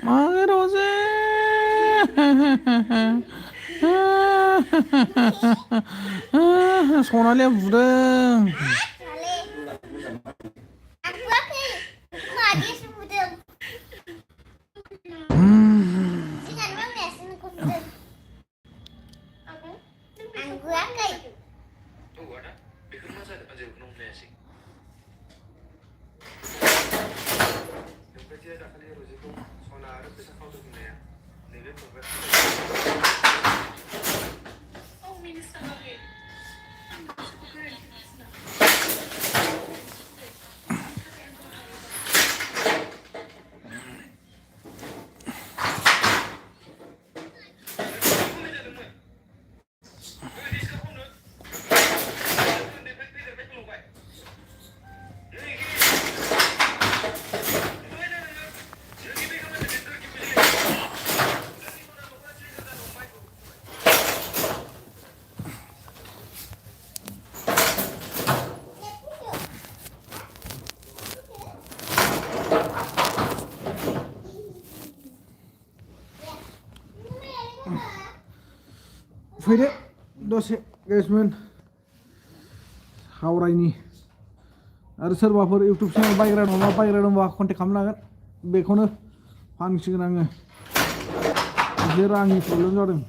Mage Rose. Sonali buदों. फैदो दसे गाइसमोन हावरायनि आरो सोरबाफोर इउटुब चेनेल बायग्रा दंबा कन्टेक्ट खालामनो हागोन बेखौनो फानसिगोन आङो एसे रांनि प्रब्लेम जादों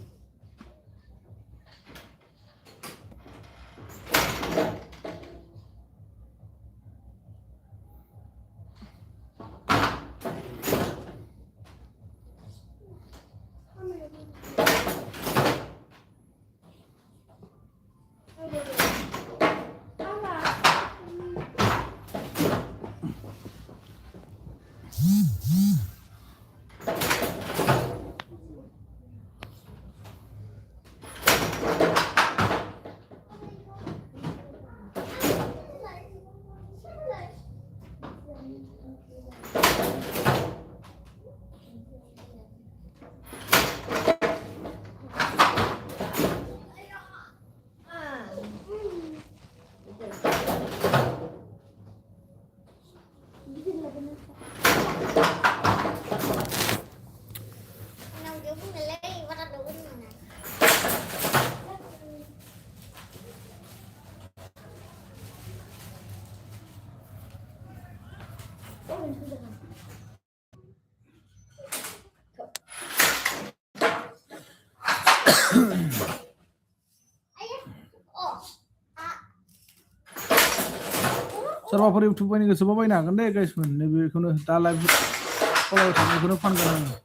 सोरबाफोर इउटुब बायनो गोसोबा बायनो हागोन दे गाइसमोन नैबेखौनो दा लाइभ फलायबाय थानायखौनो फानगोन आङो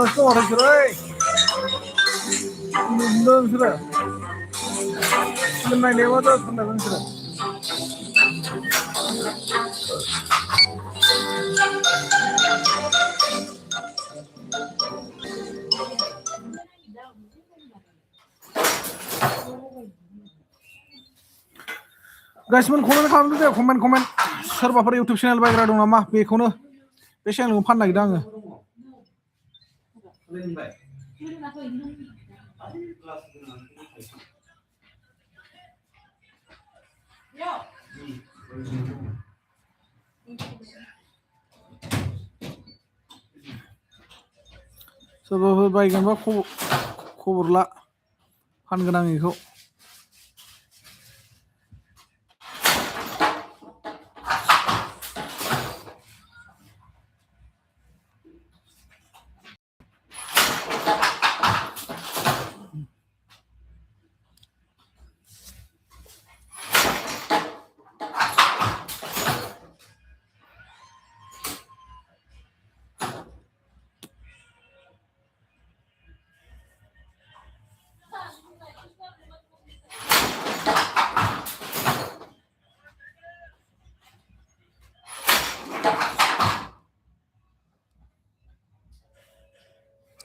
udah orang cerai. Belum sudah. Main dewa tuh sebentar sudah. Guys, komen खालामदो दे komen सोरबाफोर YouTube channel बायग्रा दं नामा बेखौनो बे channelखौ फाननो नागिरदों आङो सोरबाफोर बायगोनबा खबर ला फानगोन आं बेखौ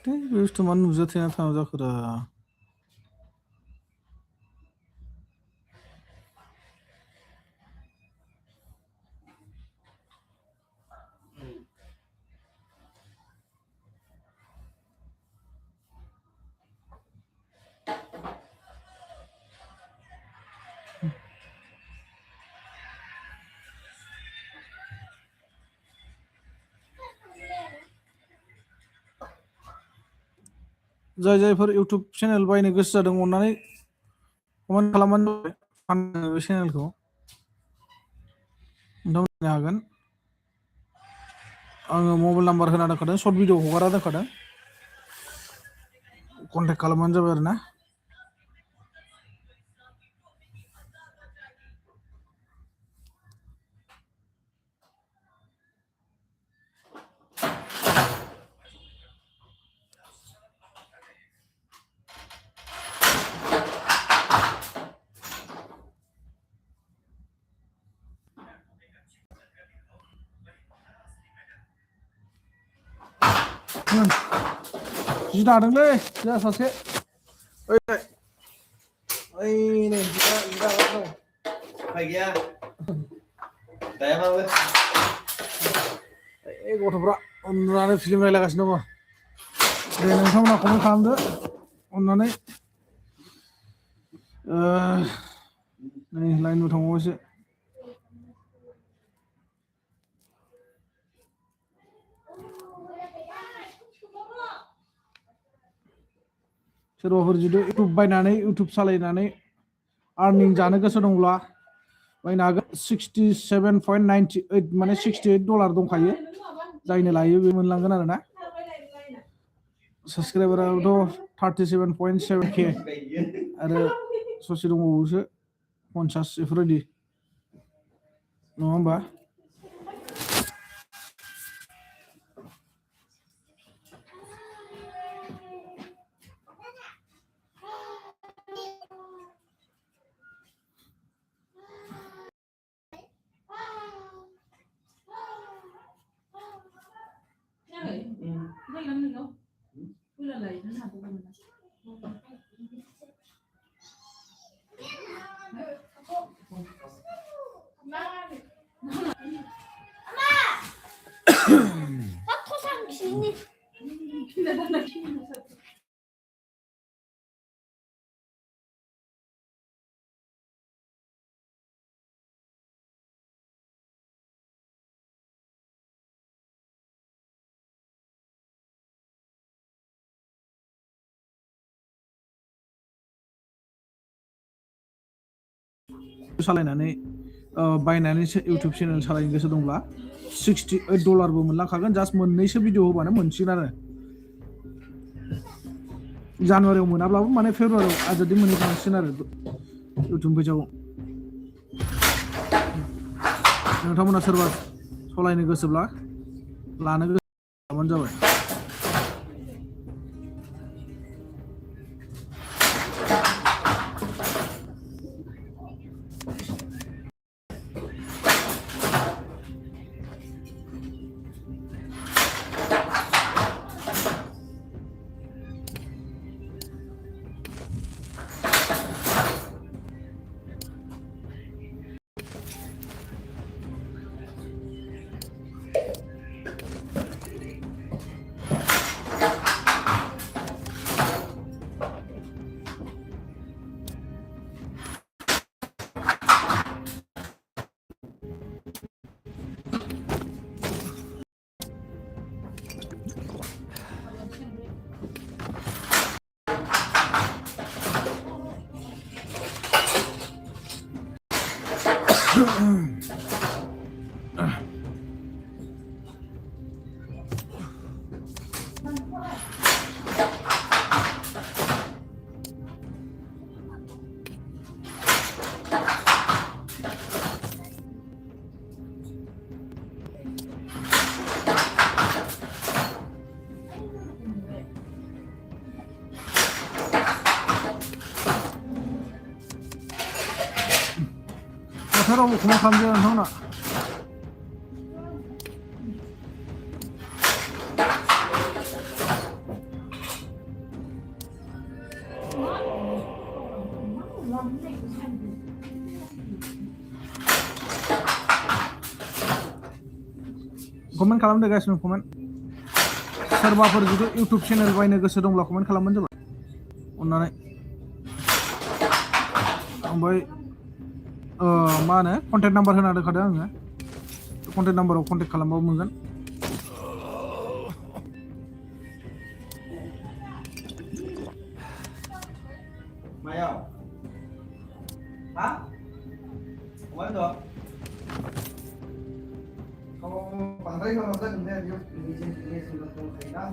बुस्थु मानो नुजाथेना थानांगौ जाखोरा जायफोर YouTube channel बायनो गोसो जादों अननानै कमेन्ट खालामबानो जाबाय फाननो बे चेनेलखौ नोंथांमोननो हागोन आङो मबाइल नाम्बार होना दोनखादों शर्ट भिडिअ हगारना दोनखादों कन्टेक्ट खालामबानो जाबाय आरोना जि दादोंलै जोंहा सासे ओइ नै जि दागासिनो उफाय गैया दायाबाबो ओइ गथ'फ्रा उन्दुनानै फिल्म नायलागासिनो दङ दे नोंथांमोना कमेन्ट खालामदो अननानै नै लाइनबो थांबावबायसो सोरबाफोर जुदि इउटुब बायनानै इउटुब सालायनानै आर्निं जानो गोसो दंब्ला बायनो हागोन 67.98 माने $68 दंखायो जायनो लायो बे मोनलांगोन आरोना साबस्क्राइबाराथ' 37.7K आरो ससे दंबावोसो 50 बेफोरबायदि नङा होमबा सालायनानै बायनानै इउटुब चेनेल सालायनो गोसो दंब्ला $68 मोनलांखागोन जास्ट मोननैसो भिडिअ होबानो मोनसिगोन आरो जानुवारियाव मोनाब्लाबो माने फेब्रुवारियाव आजादि मोनहैखांसिगोन आरो इउटुब फैसाखौ नोंथांमोना सोरबा सलायनो गोसोब्ला लानो गोसो जाबाय फोथाराव खमा खालामदों नोंथांमोना कमेन्ट खालामदो गासिबो कमेन्ट सोरबाफोर जुदि इउटुब चेनेल बायनो गोसो दंब्ला कमेन्ट खालामबानो जाबाय अननानै ओमफ्राय मा होनो कन्टेक्ट नाम्बार होना दोनखादों आङो कन्टेक्ट नाम्बाराव कन्टेक्ट खालामबाबो मोनगोन मायाव हा अमाय दं बांद्राय खालामना जागोन दे बेयाव दंखायोना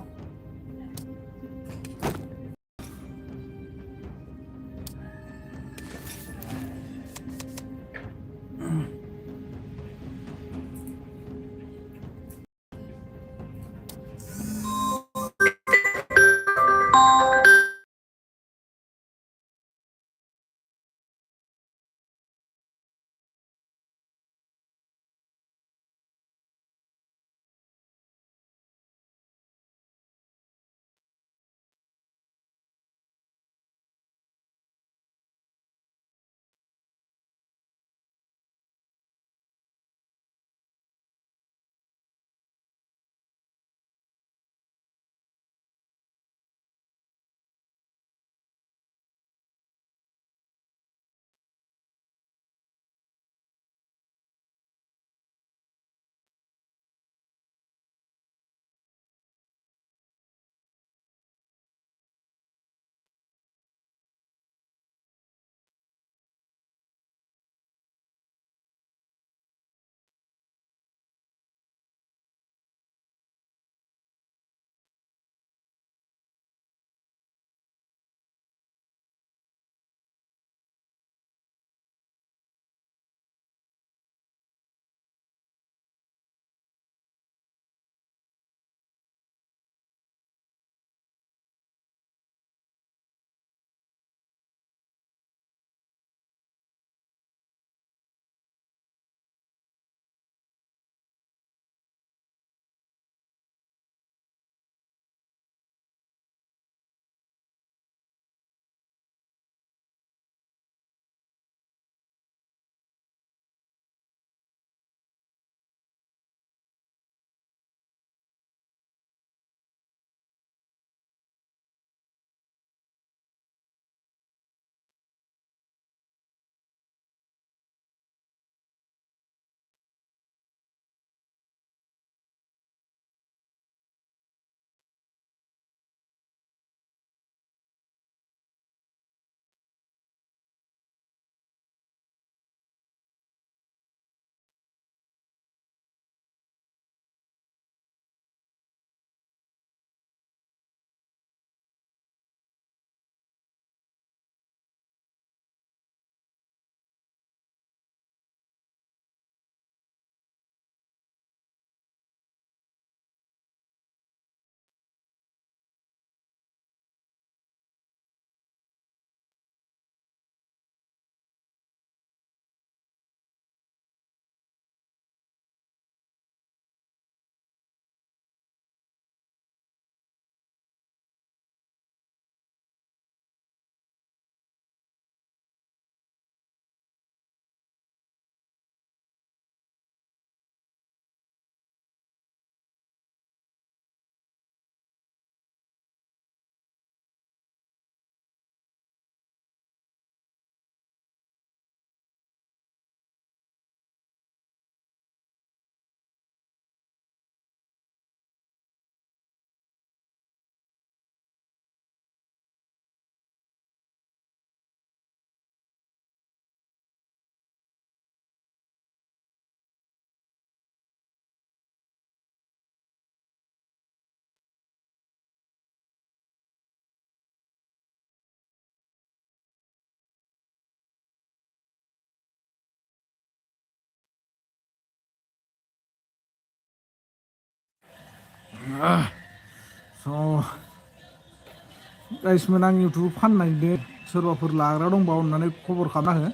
गाइसमोन आं इउटुब फाननायदो सोरबाफोर लाग्रा दंबा अननानै खबर खालामना हो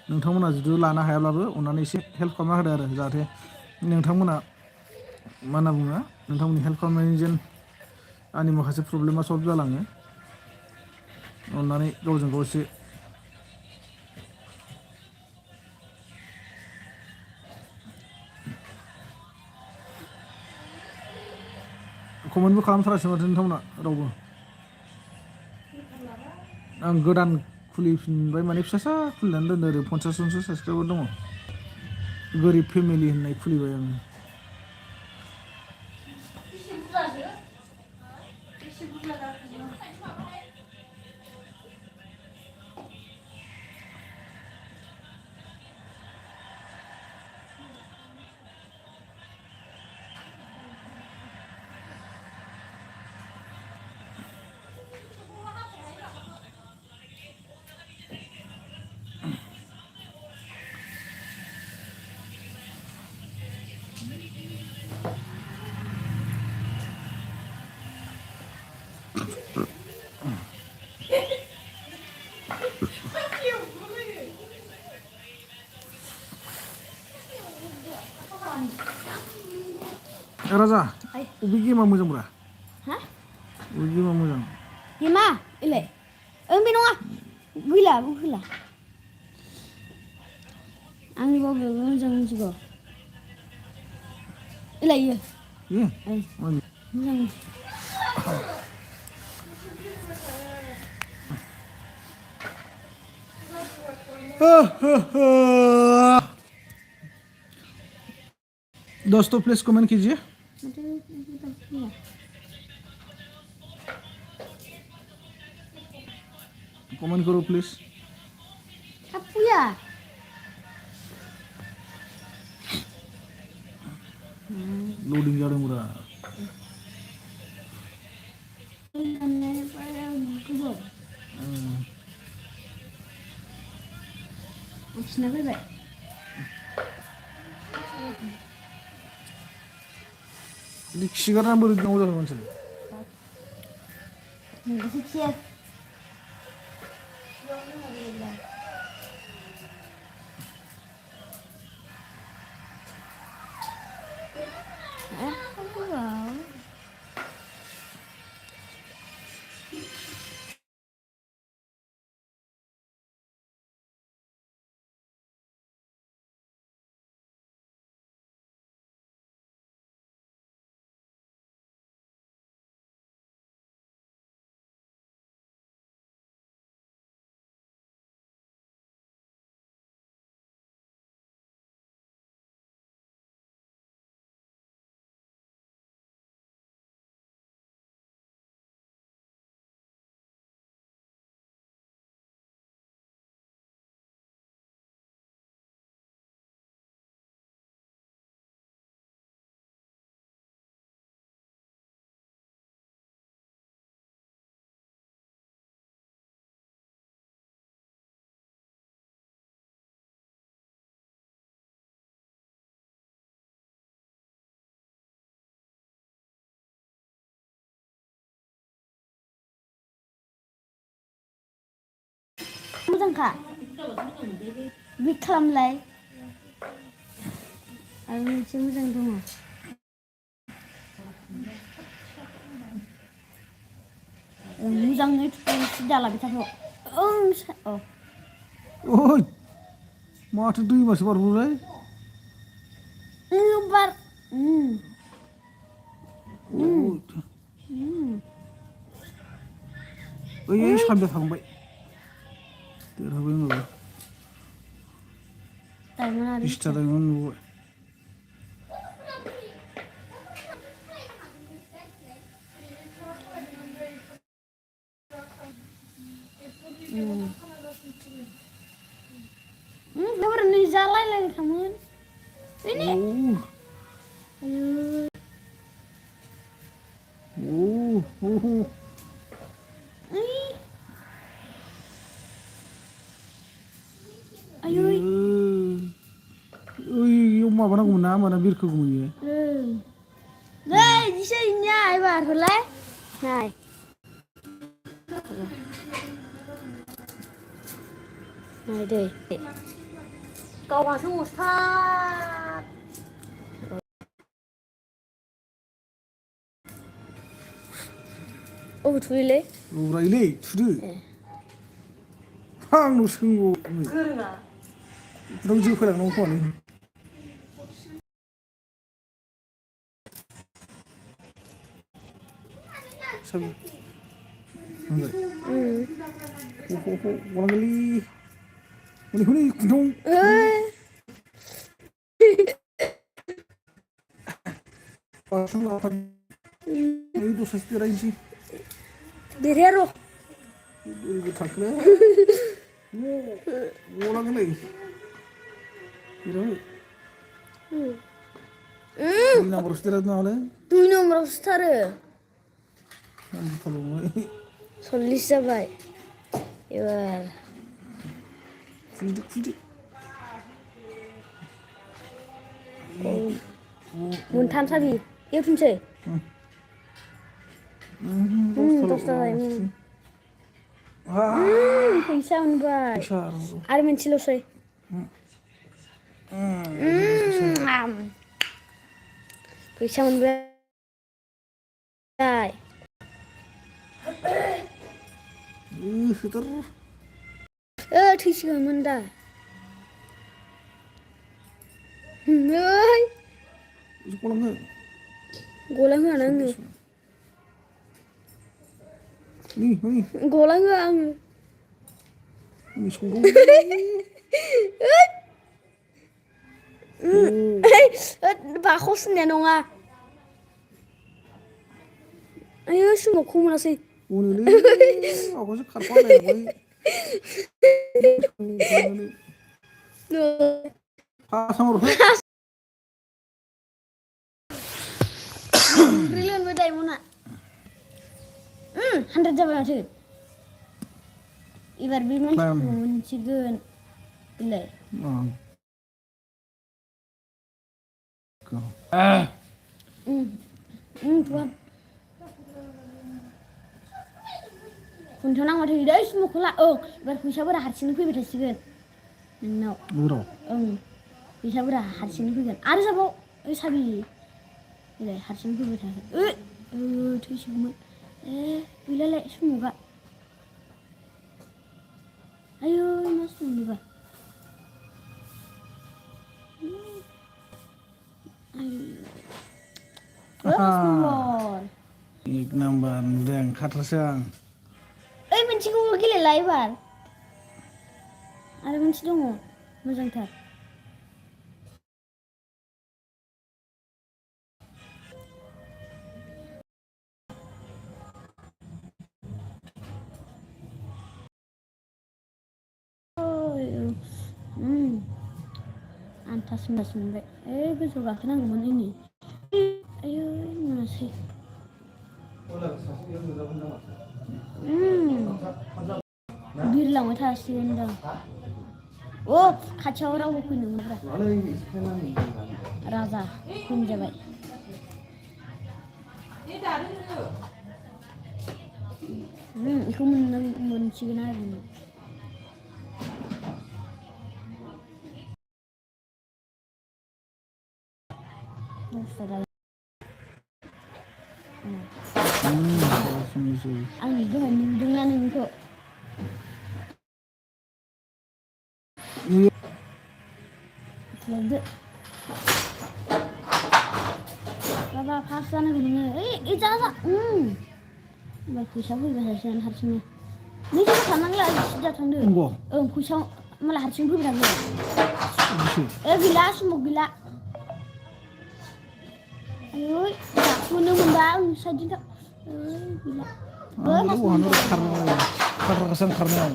नोंथांमोना जुदि लानो हायाब्लाबो अननानै एसे हेल्प खालामना होदो आरो जाहाथे नोंथांमोना मा होनना बुङो नोंथांमोननि हेल्प खालामनायनि जेन आंनि माखासे प्रब्लेमा सल्भ जालाङो अननानै गावजों गाव एसे कमेन्टबो खालामथारासै माथो नोंथांमोना रावबो आं गोदान खुलिफिनबाय माने फिसासा खुलिनानै दोनदो ओरै 50 जनसो साबसक्राइबार दङ गोरिब फेमिलि होननाय खुलिबाय आङो राजा अबे गेमा मोजांब्रा हा अबे गेमा मोजां गेमा इलाय बे नङा गैला गैला आंनि बाबाया मोजां मिथिगौ इलाय इयो मोजां दोस्तों प्लीज कमेंट कीजिए कमेंट करो प्लीज Kapuya. लोडिंग जादों मुरा Ucina fैबाय खिगारना बोरै दिनांगौ जाखो मानसियालाय Kecil. मोजांखा बिट खालामलाय आरो मोनसे मोजां दङ मोजाङै सिदा लाबाय थाथ' ओइ माथो दैमासो बारबोबाय बार ओइ सानजा थांबाय देरहाबाय होनबाबो दिस्टा टाइमाव नुबाय बेफोरनि जालायलायखामोन माबानांगौमोन ना होमबाना बिरखोगौमोन बियो बायदिसो इनिया एबारलाय नाय नाय दै गावहासो अस्थाद अबे थुयोलै लरायोलै थुदो आंनाव सोंगौ गोरोङा नों जोफैलांनांगौ खोमालै साबि गलांगोनलै हनै हनै खुन्थाव बाथुम लाफादों नै दस्रासो देरहानोसै देरहाया र' बोरै थाखोलै गलांगोनलै देरहाबाय 2 नाम्बारावसो देरहादों नामालै 2 नाम्बारावसो थारो 40 जाबाय एबार खुदो मोनथाम साबि एवफिनसै 10 जाबाय फैसा मोनबाय आरो मोनसेल'सै फैसा मोनबाय होथार थैसिगौमोन दा नै गलांहोआना आङो गलांहोआ आङो बाखसनिया नङा आयौ सुमखौ मोनासै आवगायसो खारफालायबाय मोनब्रै दाइमना 100 जाबाय माथो एबार बे मानसिखौ मोनसिगोन बिलाय खुन्थाव नांबाय थायो दै स्मकखौ ला एबार फैसाफोरा हारसिंनो फैबाय थासिगोन नोंनाव फैसाफोरा हारसिंनो फैगोन आरो जाबाव साबि बिलाय हारसिंनो फैबाय थागोन थैसिगौमोन गैलालाय स्मकआ आयौ मा स्मकनिबा 1 नाम्बार नुदों खाथारसो आं मोनसेखौबो गेलेला एबार आरो मोनसे दङ मोजांथार आन्थास मोनबाय गोजौआव गाखोनांगौमोन जोंनि आयौ मोनासै बिरलांबाय थासिगोनदां खाथियाव रावबो फैनो मोनब्रा राजा फैनो जाबाय बेखौ मोनसिगोन आरो आं दहाय नुदोंना नोंखौ बाबा फास जानांगौ नोङो जा एबार फैसा फैबाय थासिगोन हारसिंनो नों जेबो खालामनांला सिदा थांदो फैसा मालाय हारसिं फैबाय थागोन गैला स्मक गैला आयै दाखौनो मोनबा साइडजों गैला खारगासिनो खारनायाव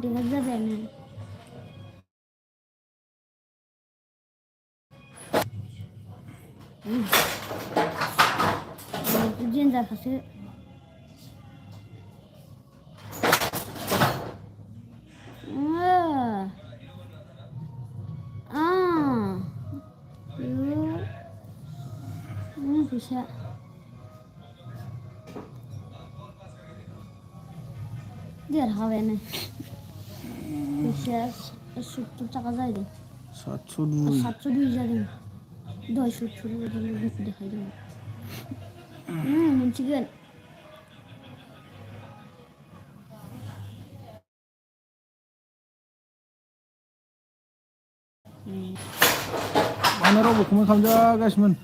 देरहाग जाबायानो देन्जारखासो फैसा देरहाबायानो फैसाया 70 थाखा जाहैदों 702 702 जादों दहाय 70 बायदि देखायदों मोनसिगोन माने रावबो खमाय खालामजागासिनोमोन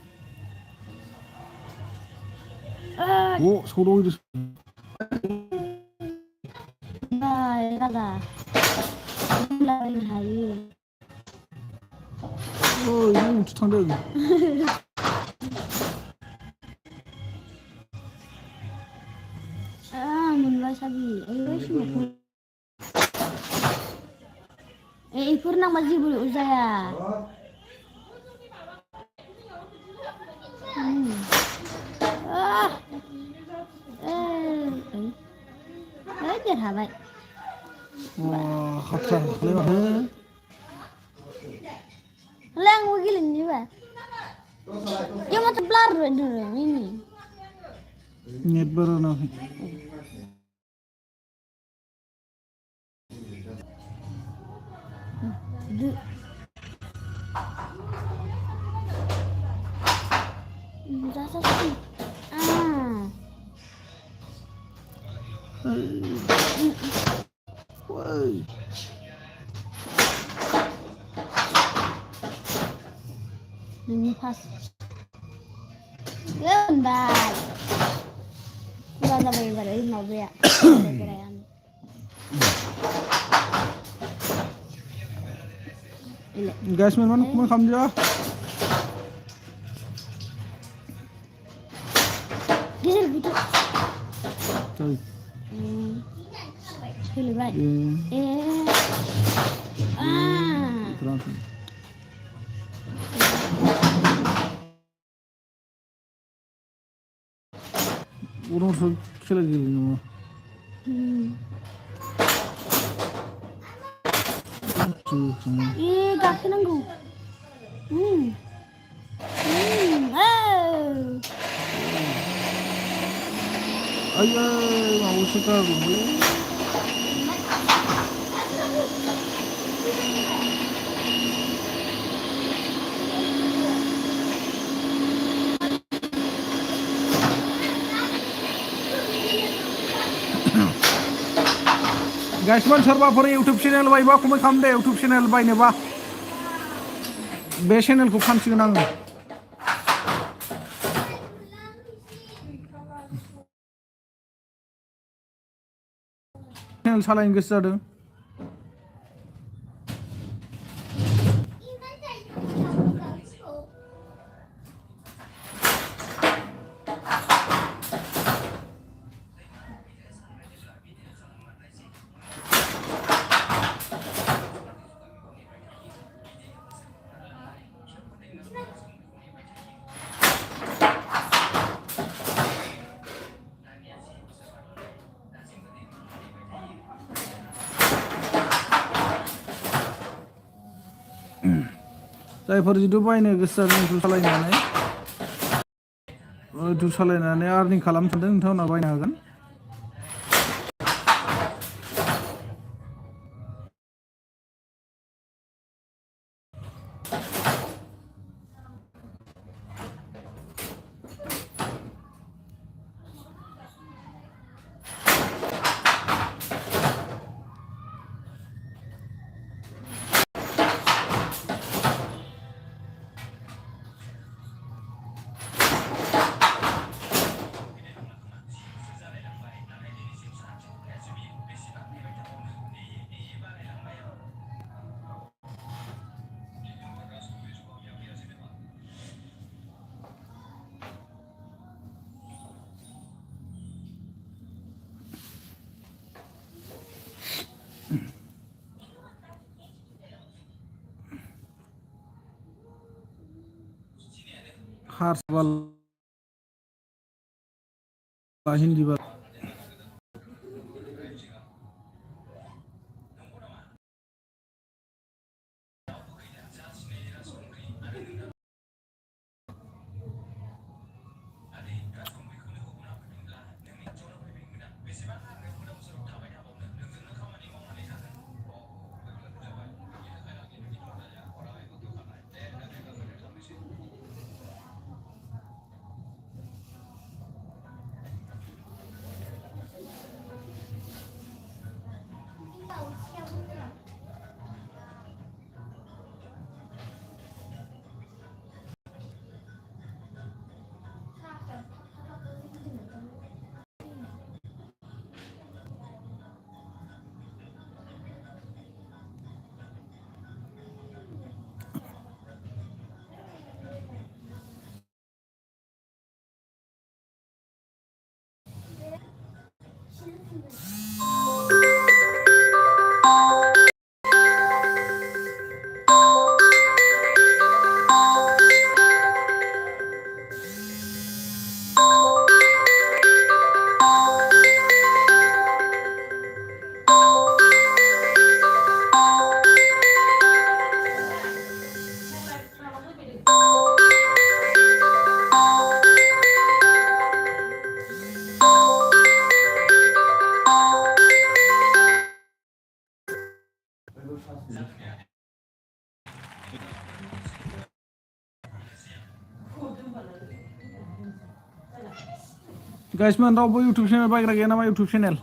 सौदाव रागा बुंलाबायनो हायो उथु थांदों मोनबाय साबि बेफोर नांबा जेबो जाया देरहाबाय हाथ्रा माथो आंबो गेलेनोबा ये माथो ब्लार होदों मिनि नेट बारा नाङाखै नोंनि पास मोनबाय फुरा जाबाय एबार ओइ माबाया गाइस मोन खमाय खालामजा गेजेर बुथु फैलायबाय उनावसो खेला गेलेयो नामा गाखोनांगौ आयै माबासो गारदोंलै गाइसमोन सोरबाफोर इउटुब चेनेल बायबा खमाय खालाम दे इउटुब चेनेल बायनोबा बे चेनेलखौ फानसिगोन आङो चेनेल सालायनो गोसो जादों जायफोर जुदि बायनो गोसो जादों इउटुब सालायनानै आर्निं खालामनो सानदों नोंथांमोना बायनो हागोन हार्स बाला हिन्दी बाला गाइसमोन रावबो इउटुब चेनेल बायग्रा गैया नामा इउटुब चेनेल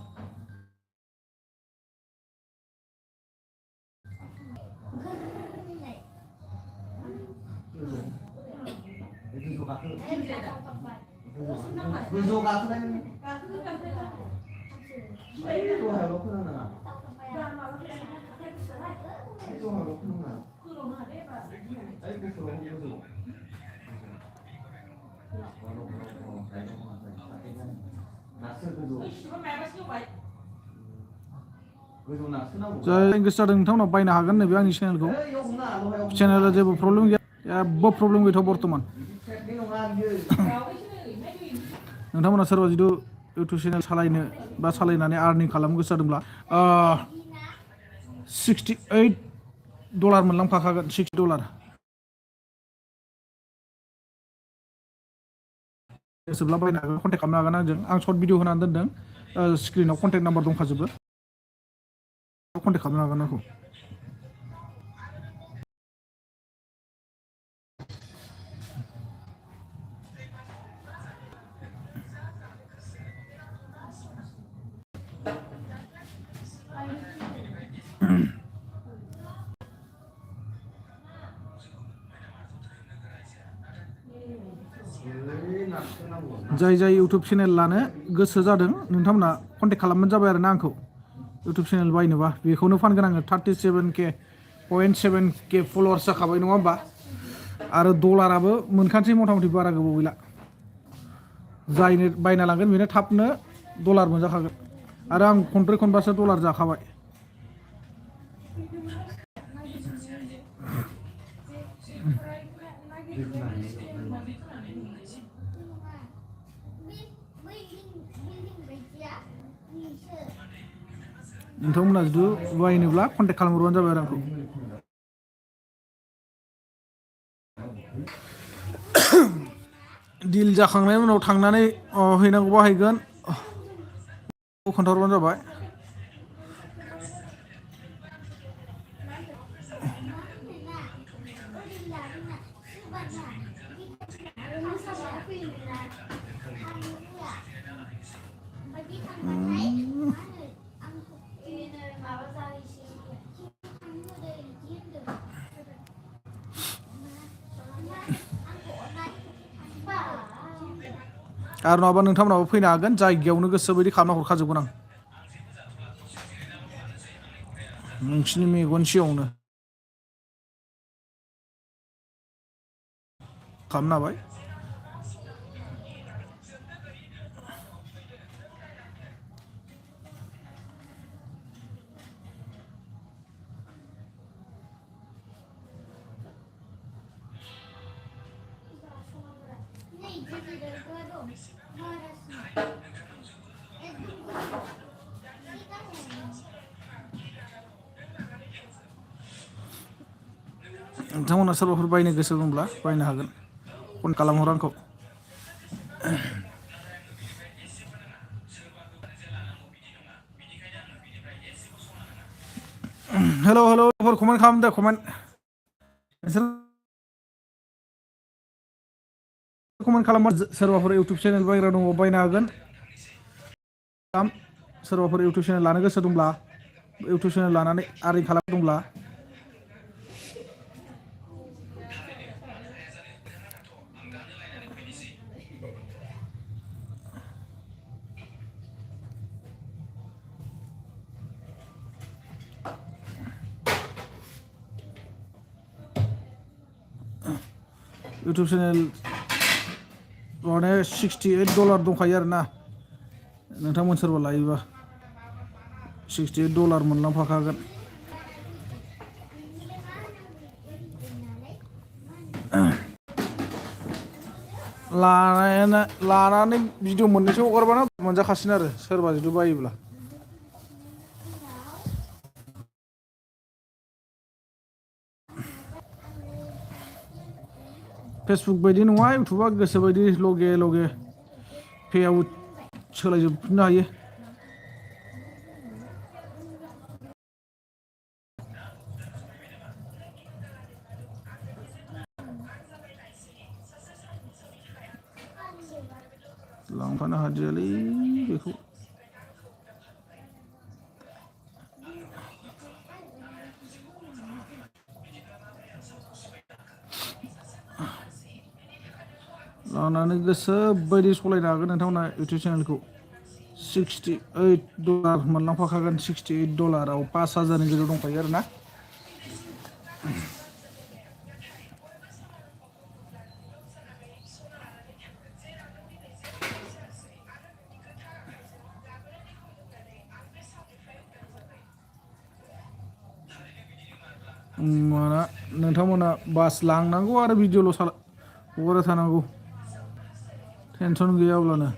जाय गोसो जादों नोंथांमोना बायनो हागोन नैबे आंनि चेनेलखौ चेनेला जेबो प्रब्लेम गैया जेबो प्रब्लेम गैथ'आ बर्थमान नोंथांमोना सोरबा जुदि इउटुब चेनेल सालायनो बा सालायनानै आर्निं खालामनो गोसो जादोंब्ला $68 मोनलांफाखागोन $60 गोसोब्ला बायनो हागोन कन्टेक्ट खालामनो हागोन आंजों आं सर्ट भिडिअ होनानै दोनदों स्क्रिनाव कन्टेक्ट नाम्बार दंखाजोबो कन्टेक्ट खालामनो हागोन आंखौ जाय जाय इउटुब चेनेल लानो गोसो जादों नोंथांमोना कन्टेक्ट खालामबानो जाबाय आरो ना आंखौ इउटुब चेनेल बायनोबा बेखौनो फानगोन आङो 37.7k फलोवार्स जाखाबाय नङा होमबा आरो डलाराबो मोनखानोसै मथा मथि बारा गोबाव गैला जायनो बायना लांगोन बेनो थाबनो डलार मोनजाखागोन आरो आं खनब्रै खनबासो डलार जाखाबाय नोंथांमोना जुदि बायनोब्ला कन्टेक्ट खालामहरबानो जाबाय आरो आंखौ डिल जाखांनायनि उनाव थांनानै हैनांगौबा हैगोन खोन्थाहरबानो जाबाय आरो नङाबा नोंथांमोनाबो फैनो हागोन जायगायावनो गोसो बायदि खालामना हरखाजोबगोन आं नोंसिनि मेगन सिगाङावनो खालामनो हाबाय नोंथांमोना सोरबाफोर बायनो गोसो दंब्ला बायनो हागोन फन खालामहर आंखौ हेल' हेल' कमेन्ट खालाम दे कमेन्ट नोंसोर कमेन्ट खालामबा सोरबाफोर इउटुब चेनेल बायग्रा दङ बायनो हागोन सोरबाफोर इउटुब चेनेल लानो गोसो दंब्ला इउटुब चेनेल लानानै आर्निं खालामदोंब्ला इउटुब चेनेल माने $68 दंखायो आरो ना नोंथांमोन सोरबा लायोबा $68 मोनलांफाखागोन लानानै भिडिअ मोननैसो हगारबानो मोनजाखासिन आरो सोरबा जुदि बायोब्ला फेसबुक बायदि नङा इउटुबा गोसो बायदि लगे लगे पेआव सोलायजोबफिननो हायो लांफा लांफानो हादियालै बेखौ लानानै गोसो बायदि सलायनो हागोन नोंथांमोना इउटुब चेनेलखौ $68 मोनलांफाखागोन $68 5,000नि गेजेराव दंखायो आरो ना माना नोंथांमोना बास लांनांगौ आरो भिडिअ'ल' हगारबाय थानांगौ टेनसन गैया अब्लानो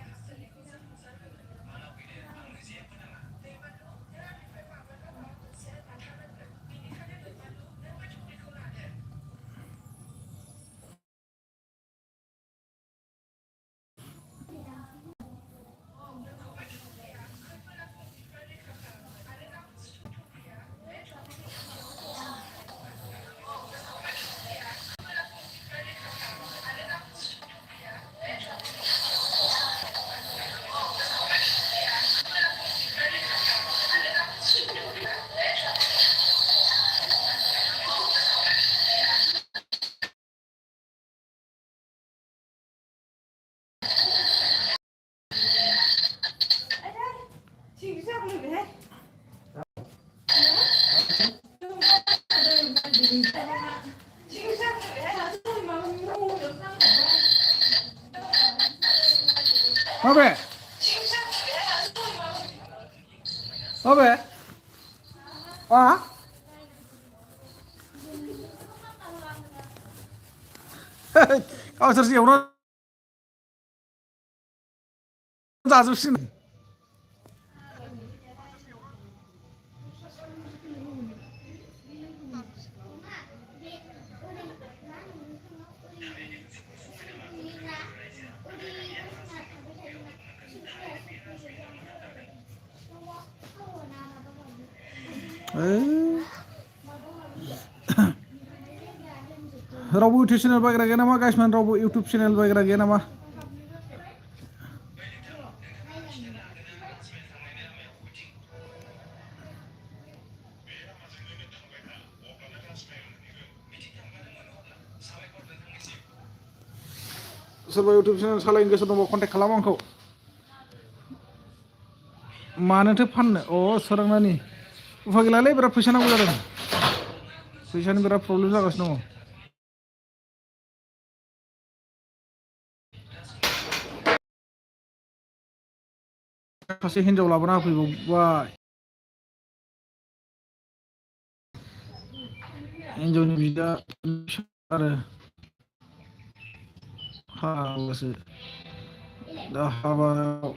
माबे माबे गावसोरसो एवना जाजोबसिगोन रावबो इउटुब चेनेल बायग्रा गैया नामा गाइसमान रावबो इउटुब चेनेल बायग्रा गैया नामा सोरबा इउटुब चेनेल सालायनो गोसो दंबा कन्टेक्ट खालाम आंखौ मानोथो फाननो सोरांनानि उफा गैलालै बिराद फैसा नांगौ जादों फैसानि बिराद प्रब्लेम जागासिनो दङ सासे हिन्जाव लाबोना होफैबावबाय हिन्जावनि बिदा आरो हाबासो दा हाबायाव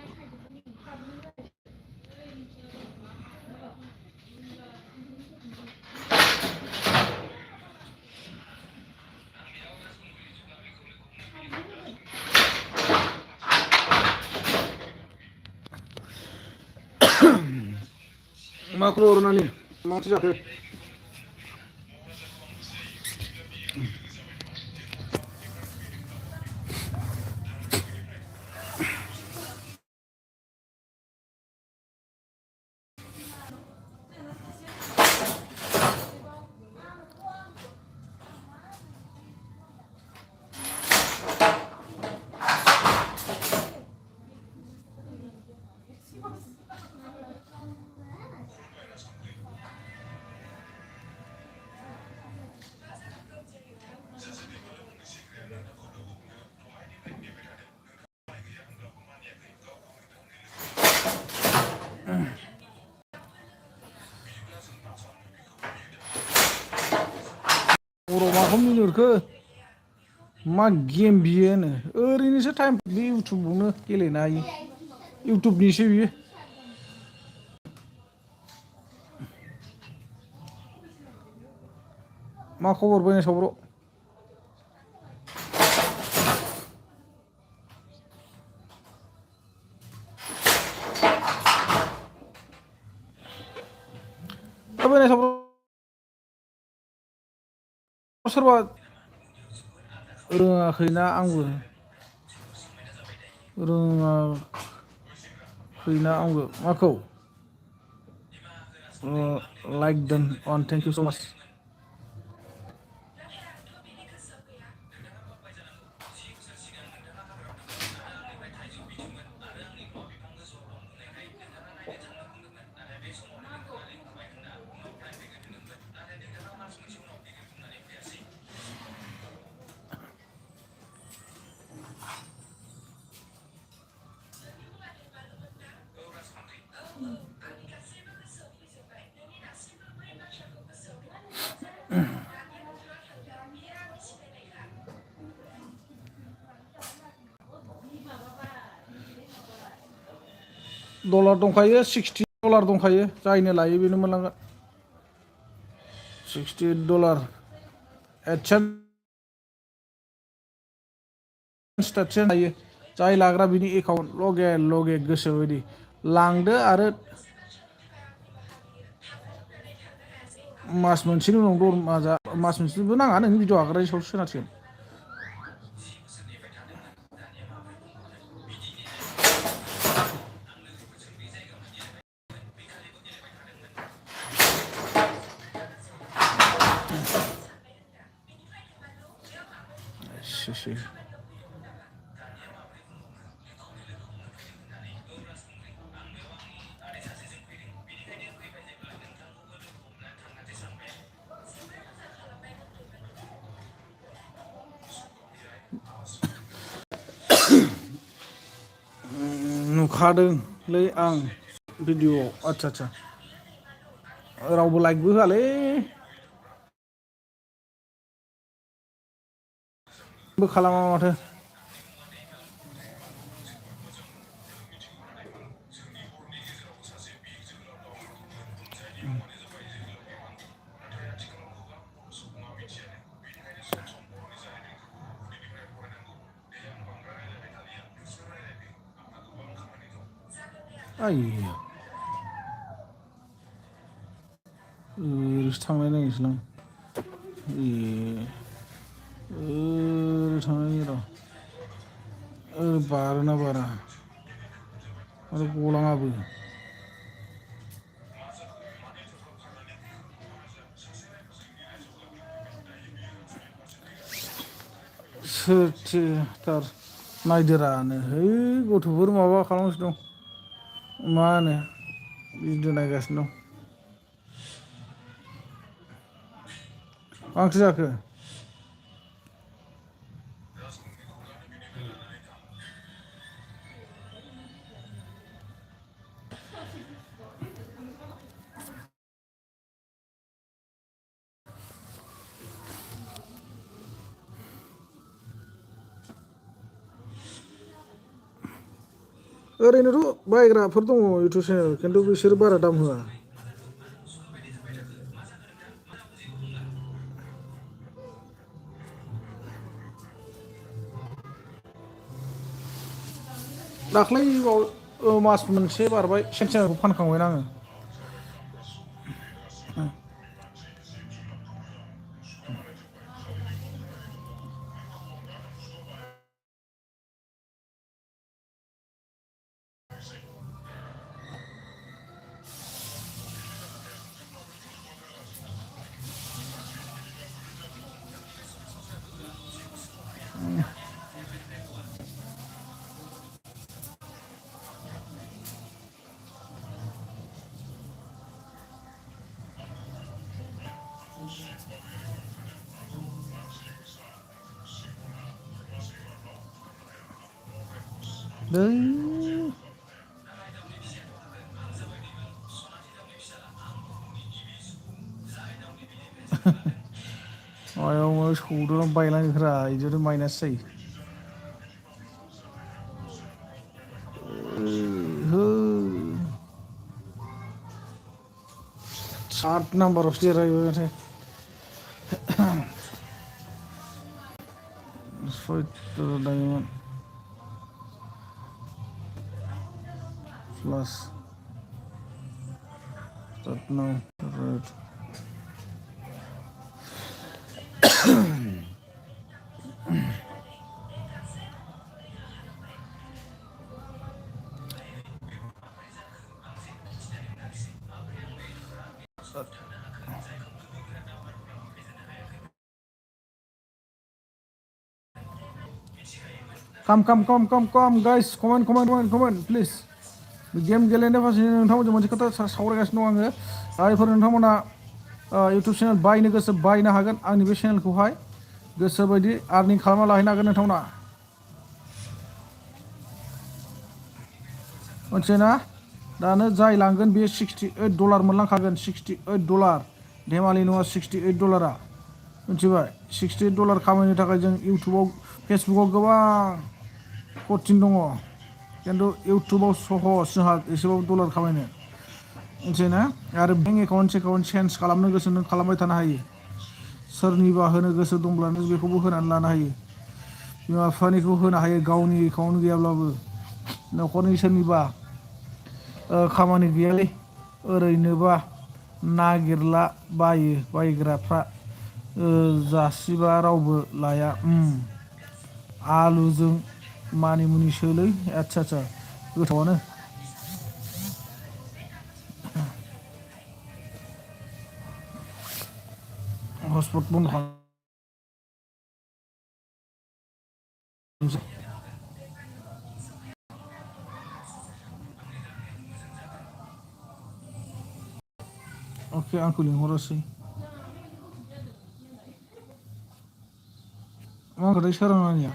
मा खबर नानि मा ओंख्रि जाखो बर' माखौ मिनिहरखो मा गेम बियो होनो ओरैनोसो टाइम बे इउटुबावनो गेलेनो हायो इउटुबनिसो बियो मा खबर बायनाय साब्र' बायनाय साब्र' सोरबा रोङाखैना आंबो रोङाखैना आंबो माखौ लाइक दोन अन थेंक इउ स' माच डलार दंखायो $60 दंखायो जायनो लायो बेनो मोनलांगोन $68 स्टार्टसो लायो जाय लाग्रा बिनि एकाउन्ट लगे गोसो बायदि लांदो आरो मास मोनसेनि उनाव मास मोनसेबो नाङा नों भिडिअ हगारनायनि सायाव सोनारसिगोन नुखादोंलै आं भिडिअआव आदसा रावबो लाइकबो होआलै बो खालामा माथो आइया ओरैसो थांनाय नायनोसैलां ओरै थांनायनि र' बारोना बारा आरो गलाङाबो सोरथोथार नायदोरानो है गथ'फोर माबा खालामगासिनो दं मा होनो भिडिअ नायगासिनो दं मा ओंख्रि जाखो ओरैनोथ' बायग्राफोर दङ इउटुब चेनेल खिन्थु बिसोर बारा दाम होआ दाख्लै मास मोनसे बारबाय चेनेलखौ फानखांबायना आङो मायाव सौदों बायलाङोफ्रा बिदिनो माइनास जायो सात नाम्बारावसो देरहाहैबाय माथो सयत्र diamond plus red Come, guys. Come on, please. Game गेलेनाय फारसे नोंथांमोनजों मोनसे खोथा सावरायगासिनो दं आङो जायफोर नोंथांमोना इउटुब चेनेल बायनो गोसो बायनो हागोन आंनि बे चेनेलखौहाय गोसो बायदि आर्निं खालामना लाहैनो हागोन नोंथांमोना मोनथियोना दानो जाय लांगोन बेयो $68 मोनलांखागोन $68 धेमालि नङा $68 मिथिबाय $68 खामायनो थाखाय जों इउटुबाव फेसबुकाव गोबां कचिं दङ खिन्थु इउटुबाव सहज जोंहा एसेबाबो डलार खामायनो मिथियोना आरो बेंक एकाउन्ट चेन्ज खालामनो गोसो नों खालामबाय थानो हायो सोरनिबा होनो गोसो दंब्ला नों बेखौबो होनानै लानो हायो बिमा बिफानिखौ होनो हायो गावनि एकाउन्ट गैयाब्लाबो न'खरनि सोरनिबा खामानि गैयालै ओरैनोबा नागिरला बायग्राफ्रा जासिबा रावबो लाया आलुजों मानिमुनि सोलै आच्छा गोथावानो हटस्पट बन्द खालाम अके आंखौ लिंहरासै मा खोथाय सोरांनानिया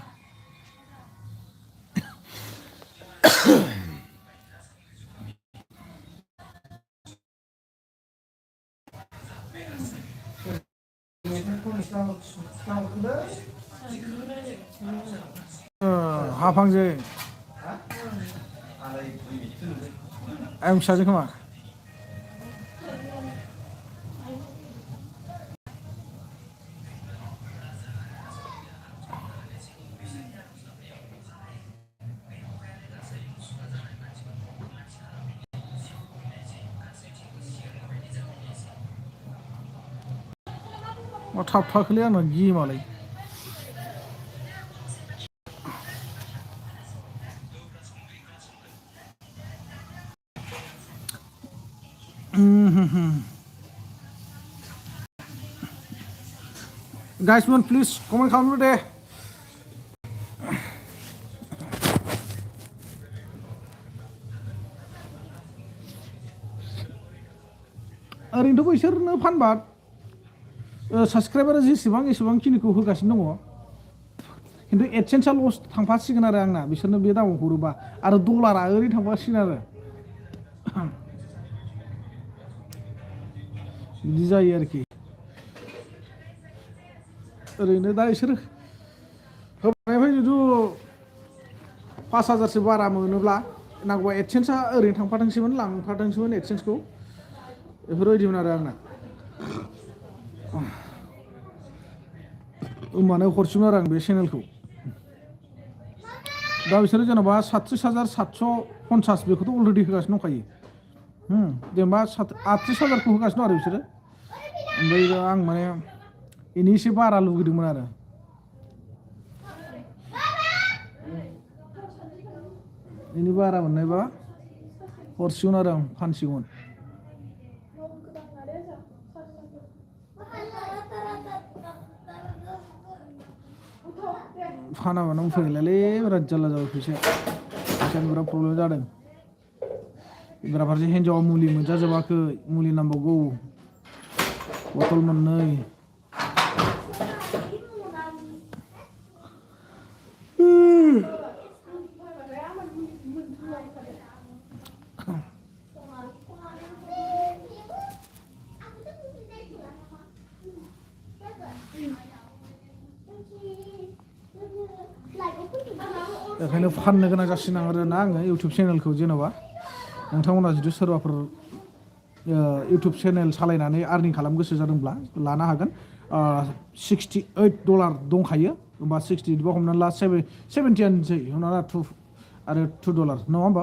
हाफांजों आं फिसाजो खोमा मा थाब थाखोलै आंना गेमालाय गाइसमोन प्लिज कमेन्ट खालामदो दे ओरैनोथ' बिसोरनो फानबा साबसक्राइबारा जेसेबां एसेबांखिनिखौ होगासिनो दङ खिन्थु एडसेन्सआ लस थांफासिगोन आरो आंना बिसोरनो बे दामाव हरोबा आरो डलारा ओरैनो थांफासिगोन आरो बिदि जायो आरोखि ओरैनो दा बिसोर होबानायनिफ्राय जुदि 5,000सो बारा मोनोब्ला नांगौबा एडसेन्सआ ओरैनो लांफाथोंसैमोन एडसेन्सखौ बेफोरबायदिमोन आरो आंना होमबानो हरसिगोन आरो आं बे चेनेलखौ दा बिसोरो जेनेबा 37,750 बेखौथ' अलरेडि होगासिनो दंखायो जेनेबा 38,000खौ होगासिनो दं आरो बिसोरो ओमफ्राय आं माने बेनि एसे बारा लुगैदोंमोन आरो बेनि बारा मोननायबा हरसिगोन आरो आं फानसिगोन फानाबानो उफायगैलालै बिराद जारला जाबाय फैसायानो बिराद प्रब्लेम जादों बेराफारसे हिन्जावा मुलि मोनजाजोबाखै मुलि नांबावगौ बथल 2 बेखायनो फाननो गोनां जासिगोन आरोना आङो इउटुब चेनेलखौ जेन'बा नोंथांमोना जुदि सोरबाफोर इउटुब चेनेल सालायनानै आर्निं खालामनो गोसो जादोंब्ला लानो हागोन $68 दंखायो होमबा 60 बा हमनानै ला 70आनोसै हमना ला आरो $2 नङा होमबा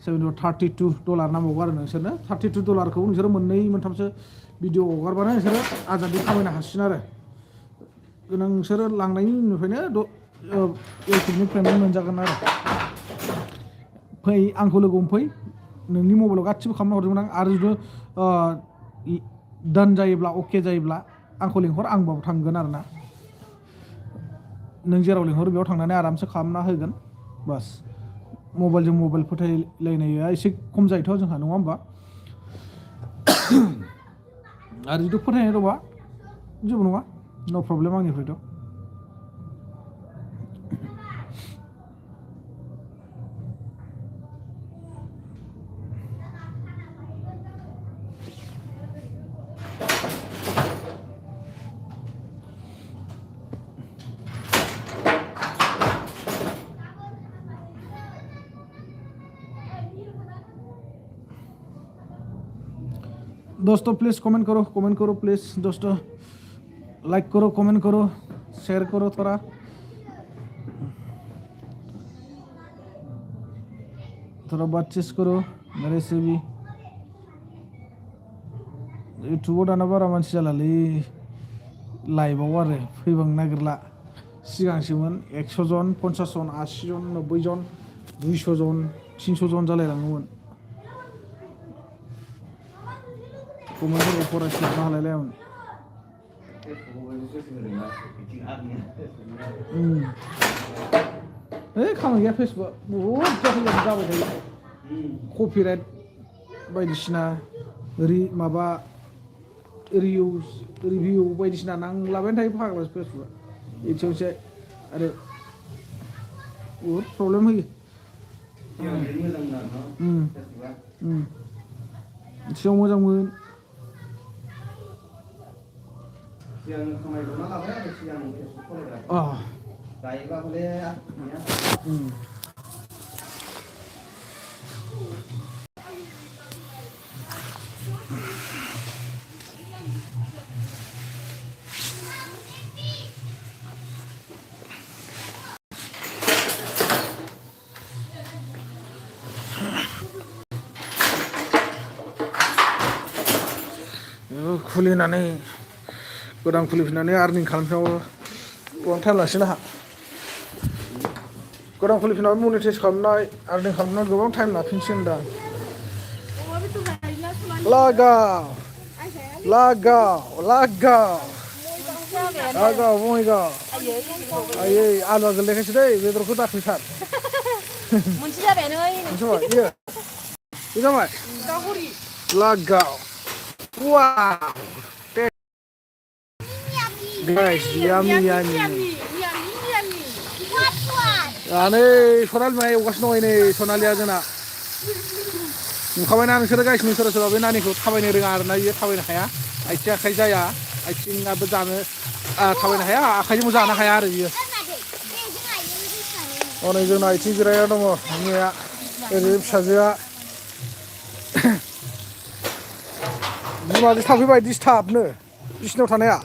32 नांबावगौ आरो नोंसोरनो $32खौ नोंसोरो 2-3सो भिडिअ हगारबानो नोंसोरो आजादि खामायनो हासिगोन आरो नोंसोरो लांनायनि उननिफ्रायनो इउटुबनि पेमेन्ट मोनजागोन आरो फै आंखौ लोगो हमफै नोंनि मबाइलाव गासिबो खालामना हरजोबगोन आं आरो जुदि दान जायोब्ला अके जायोब्ला आंखौ लिंहर आंबाबो थांगोन आरोना नों जेराव लिंहरो बेयाव थांनानै आरामसे खालामना होगोन बास मबाइलजों मबाइल फोथायलायनाया एसे खम जायोथ' जोंहा नङा होमबा आरो जुदि फोथायनाय दंबा जेबो नङा नो प्रब्लेम आंनिफ्रायथ' दोस्तों प्लीज कमेंट करो प्लीज दोस्तों लाइक करो कमेंट करो शेयर करो थोड़ा बातचीत करो मेरे से भी यूट्यूबाव दाना बारा मानसि जालालै लाइभआव आरो फैबांनो नागिरला सिगांसोमोन 100 जन 50 जन 80 जन 90 जन 200 जन 300 जन जालायलाङोमोन कमेन्टफोरखौ फरायस्लाबनो हालायलायामोन खामानि गैया फेसबुक बहुद जाफैलायनाय जाबाय थायो कपिराइट बायदिसिना माबा रिभिउ बायदिसिना नांलाबायानो थायो फाग्ला फेसबुकआ एसेयावसो आरो बहुद प्रब्लेम होयो एसेयाव मोजांमोन खुलिनानै गोदान खुलिफिननानै आर्निं खालामफिनावो गोबां टाइम लासिनो आंहा गोदान खुलिफिननानै मनिटाइज खालामनाय आर्निं खालामनाय गोबां टाइम लाफिनसै होनदां लागाव बङाइगाव आयै आलुआ गोलैखायसो दै बेदरखौ दाफैथार मोनसे जाबाय नै बे जाबाय लागाव Wow! Guys, yummy. नै सनालि माया एवगासिनो दङ नै सनालिया जोंना नुखाबायना नोंसोरो गाइस सोरबा सोरबा बे नानिखौ थाबायनो रोङा आरोना बियो थाबायनो हाया आथिं आखाइ जाया आथिङाबो जानो थाबायनो हाया आखाइजोंबो जानो हाया आरो बियो हनै जोंना आथिं जिरायना दङ बिमाया ओरै फिसाजोआ बिमाजों थाफैबाय दिसथाबनो बिसिनायाव थानाया